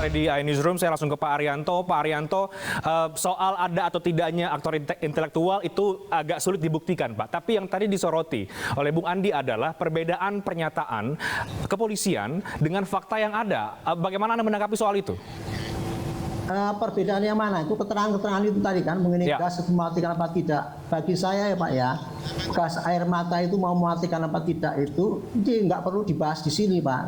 kembali di iNewsroom. Saya langsung ke Pak Arianto. Pak Arianto, soal ada atau tidaknya aktor intelektual itu agak sulit dibuktikan, Pak. Tapi yang tadi disoroti oleh Bung Andi adalah perbedaan pernyataan kepolisian dengan fakta yang ada. Bagaimana Anda menanggapi soal itu? Perbedaan yang mana? Itu keterangan-keterangan itu tadi kan mengenai gas mematikan apa tidak. Bagi saya ya Pak ya, gas air mata itu mau mematikan apa tidak itu nggak perlu dibahas di sini Pak.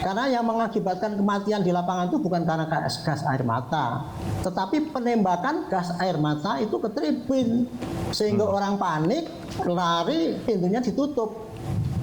Karena yang mengakibatkan kematian di lapangan itu bukan karena gas air mata, tetapi penembakan gas air mata itu ke tribun sehingga orang panik, lari, pintunya ditutup.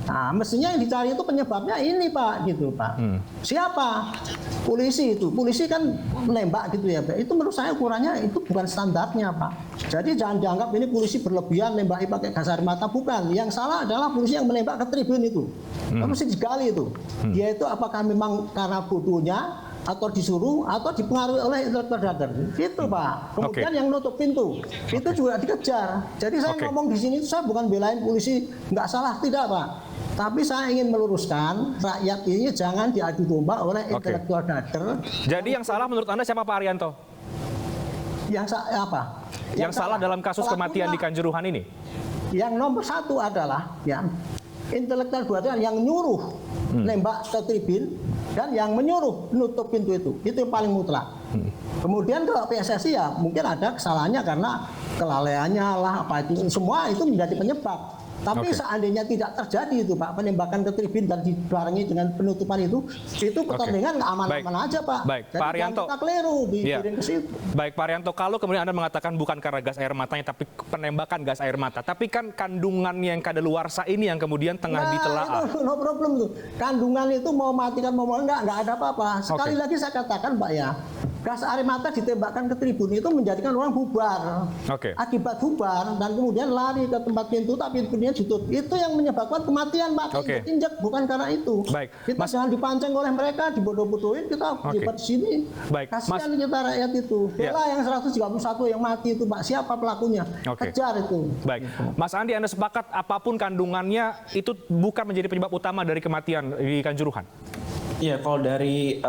Nah, mestinya yang dicari itu penyebabnya ini Pak, gitu Pak. Siapa? Polisi itu. Polisi kan menembak gitu ya Pak. Itu menurut saya ukurannya itu bukan standarnya Pak. Jadi jangan dianggap ini polisi berlebihan nembaki pakai gas air mata, bukan. Yang salah adalah polisi yang menembak ke tribun itu. Mesti digali itu. Dia itu apakah memang karena bodohnya atau disuruh atau dipengaruhi oleh intelektual. Itu Pak. Kemudian yang nutup pintu itu juga dikejar. Jadi saya ngomong di sini saya bukan belain polisi nggak salah, tidak Pak. Tapi saya ingin meluruskan rakyat ini jangan diadu domba oleh intelektual dader. Jadi yang salah menurut Anda siapa Pak Arianto? Yang apa? Yang salah dalam kasus kematian di Kanjuruhan ini? Yang nomor satu adalah ya intelektual dader yang nyuruh nembak ke tribun dan yang menyuruh nutup pintu itu yang paling mutlak. Kemudian kalau PSSI ya mungkin ada kesalahannya karena kelalaiannya lah apa itu semua itu menjadi penyebab. Tapi seandainya tidak terjadi itu Pak, penembakan ke tribun dan dibarengi dengan penutupan itu pertandingan aman-aman aja Pak. Baik, jadi Pak Arianto. kita keliru dikirim ke situ. Baik, Pak Arianto, kalau kemudian Anda mengatakan bukan karena gas air matanya, tapi penembakan gas air mata. Tapi kan kandungan yang kadaluarsa ini yang kemudian tengah ditelaah. Itu no problem tuh. Kandungan itu mau matikan mau enggak ada apa-apa. Sekali lagi saya katakan Pak ya, gas air mata ditembakkan ke tribun itu menjadikan orang bubar. Akibat bubar dan kemudian lari ke tempat pintu tapi pintunya ditutup. Itu yang menyebabkan kematian Pak. Injek bukan karena itu. Baik. Kita jangan dipancing oleh mereka, dibodoh-bodohin, kita di sini. Baik. Kasihan kita rakyat itu. Bela yang 131 yang mati itu Pak, siapa pelakunya? Kejar itu. Baik. Mas Andi, Anda sepakat apapun kandungannya itu bukan menjadi penyebab utama dari kematian di Kanjuruhan? Iya, kalau dari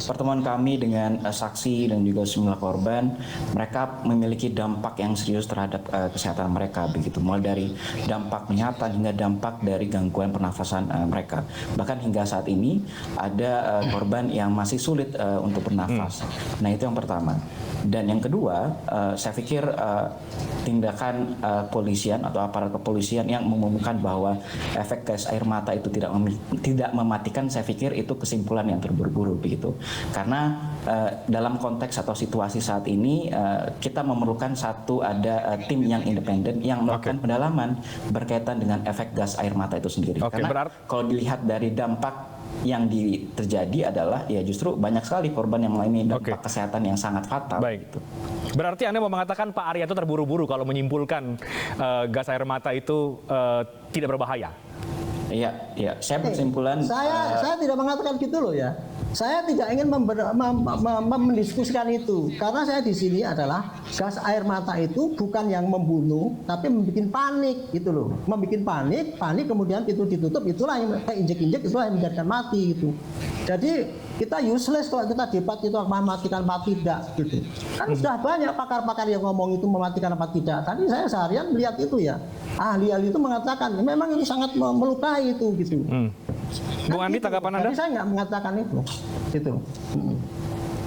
pertemuan kami dengan saksi dan juga sejumlah korban, mereka memiliki dampak yang serius terhadap kesehatan mereka, begitu. Mulai dari dampak penglihatan hingga dampak dari gangguan pernafasan mereka. Bahkan hingga saat ini ada korban yang masih sulit untuk bernafas. Nah, itu yang pertama. Dan yang kedua, saya pikir tindakan polisian atau aparat kepolisian yang mengumumkan bahwa efek gas air mata itu tidak mematikan, saya pikir itu kesimpulan yang terburu-buru begitu. Karena dalam konteks atau situasi saat ini kita memerlukan ada tim yang independen yang melakukan pendalaman berkaitan dengan efek gas air mata itu sendiri. Karena kalau dilihat dari dampak yang terjadi adalah ya justru banyak sekali korban yang mengalami dampak kesehatan yang sangat fatal. Baik. Gitu. Berarti Anda mau mengatakan Pak Arianto terburu-buru kalau menyimpulkan gas air mata itu tidak berbahaya? Iya. Saya berkesimpulan. Saya tidak mengatakan gitu loh ya. Saya tidak ingin mendiskusikan itu karena saya di sini adalah gas air mata itu bukan yang membunuh tapi membuat panik gitu loh. Membuat panik kemudian pintu ditutup, itulah yang injek-injek, itulah yang menjadikan mati gitu. Jadi kita useless kalau kita debat itu mematikan apa tidak gitu. Kan sudah banyak pakar-pakar yang ngomong itu mematikan apa tidak. Tadi saya seharian melihat itu ya. Ahli-ahli itu mengatakan memang itu sangat melukai itu gitu. Bung Andi, tanggapan Anda? Jadi saya nggak mengatakan itu. Gitu.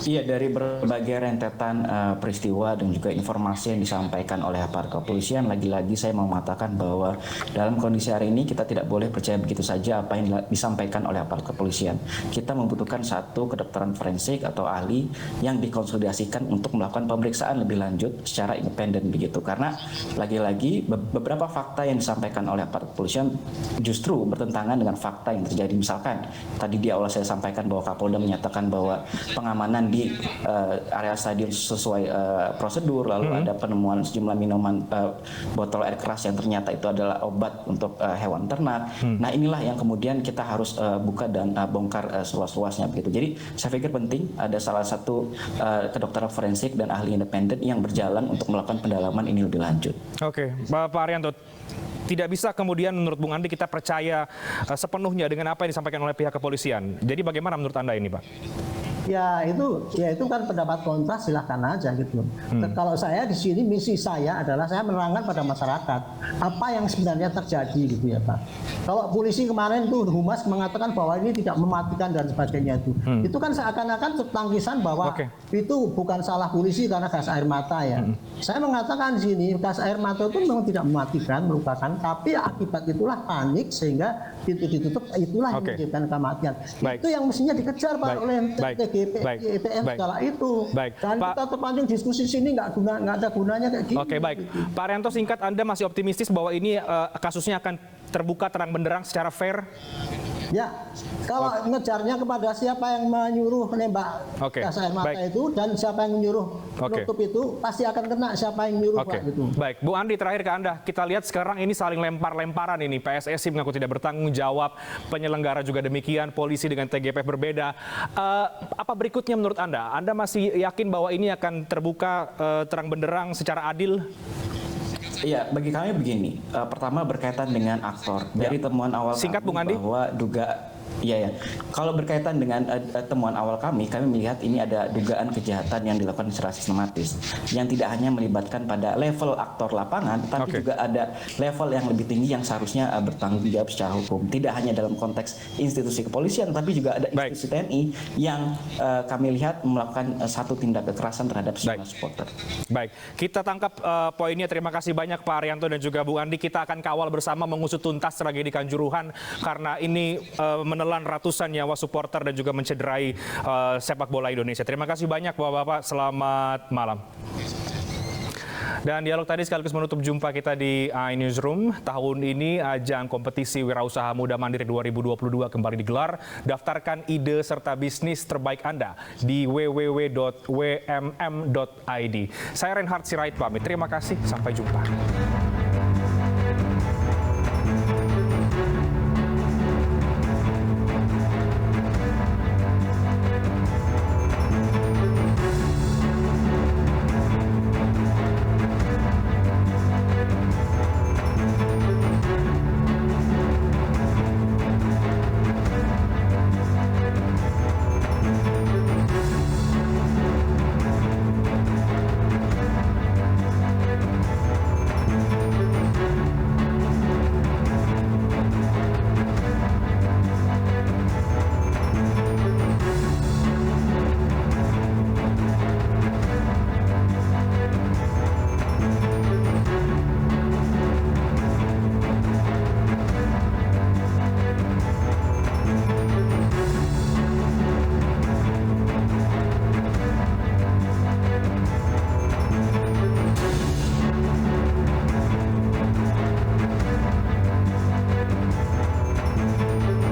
Iya, dari berbagai rentetan peristiwa dan juga informasi yang disampaikan oleh aparat kepolisian, lagi-lagi saya mau mengatakan bahwa dalam kondisi hari ini kita tidak boleh percaya begitu saja apa yang disampaikan oleh aparat kepolisian. Kita membutuhkan satu kedokteran forensik atau ahli yang dikonsolidasikan untuk melakukan pemeriksaan lebih lanjut secara independen begitu. Karena lagi-lagi beberapa fakta yang disampaikan oleh aparat kepolisian justru bertentangan dengan fakta yang terjadi. Misalkan tadi di awal saya sampaikan bahwa Kapolda menyatakan bahwa pengamanan di area stadion sesuai prosedur, lalu ada penemuan sejumlah minuman botol air keras yang ternyata itu adalah obat untuk hewan ternak. Nah, inilah yang kemudian kita harus buka dan bongkar seluas-luasnya begitu. Jadi saya pikir penting ada salah satu kedokteran forensik dan ahli independen yang berjalan untuk melakukan pendalaman ini lebih lanjut. Oke, Pak Arianto, tidak bisa kemudian menurut Bung Andi kita percaya sepenuhnya dengan apa yang disampaikan oleh pihak kepolisian. Jadi bagaimana menurut Anda ini, Pak? Ya itu kan pendapat kontra, silahkan aja gitu. Kalau saya di sini misi saya adalah saya menerangkan pada masyarakat apa yang sebenarnya terjadi gitu ya Pak. Kalau polisi kemarin tuh Humas mengatakan bahwa ini tidak mematikan dan sebagainya itu kan seakan-akan tangkisan bahwa itu bukan salah polisi karena gas air mata ya. Saya mengatakan di sini gas air mata itu memang tidak mematikan, merupakan, tapi akibat itulah panik sehingga pintu ditutup, itulah yang menyebabkan kematian. Itu yang mestinya dikejar Pak oleh TGPF segala itu. Dan kita terpancing diskusi sini nggak ada gunanya kayak gini. Oke, baik. Pak Arianto, singkat, Anda masih optimistis bahwa ini kasusnya akan terbuka terang benderang secara fair? Ya, kalau ngejarnya kepada siapa yang menyuruh menembak gas air mata itu dan siapa yang menyuruh menutup itu pasti akan kena siapa yang menyuruh Pak gitu. Baik, Bu Andi, terakhir ke Anda. Kita lihat sekarang ini saling lempar-lemparan ini. PSSI mengaku tidak bertanggung jawab, penyelenggara juga demikian, polisi dengan TGPF berbeda. Apa berikutnya menurut Anda? Anda masih yakin bahwa ini akan terbuka terang benderang secara adil? Iya, bagi kami begini. Pertama berkaitan dengan aktor. Dari temuan awal Singkat, kami Bung Andi. bahwa Iya. Kalau berkaitan dengan temuan awal kami melihat ini ada dugaan kejahatan yang dilakukan secara sistematis, yang tidak hanya melibatkan pada level aktor lapangan, tapi juga ada level yang lebih tinggi yang seharusnya bertanggung jawab secara hukum. Tidak hanya dalam konteks institusi kepolisian, tapi juga ada institusi TNI yang kami lihat melakukan satu tindak kekerasan terhadap sejumlah supporter. Baik, kita tangkap poinnya. Terima kasih banyak Pak Arianto dan juga Bu Andi. Kita akan kawal bersama mengusut tuntas tragedi Kanjuruhan karena ini menelan ratusan nyawa supporter dan juga mencederai sepak bola Indonesia. Terima kasih banyak Bapak-bapak, selamat malam. Dan dialog tadi sekaligus menutup jumpa kita di iNewsroom. Tahun ini ajang kompetisi Wirausaha Muda Mandiri 2022 kembali digelar. Daftarkan ide serta bisnis terbaik Anda di www.wmm.id. Saya Reinhard Sirait pamit. Terima kasih, sampai jumpa.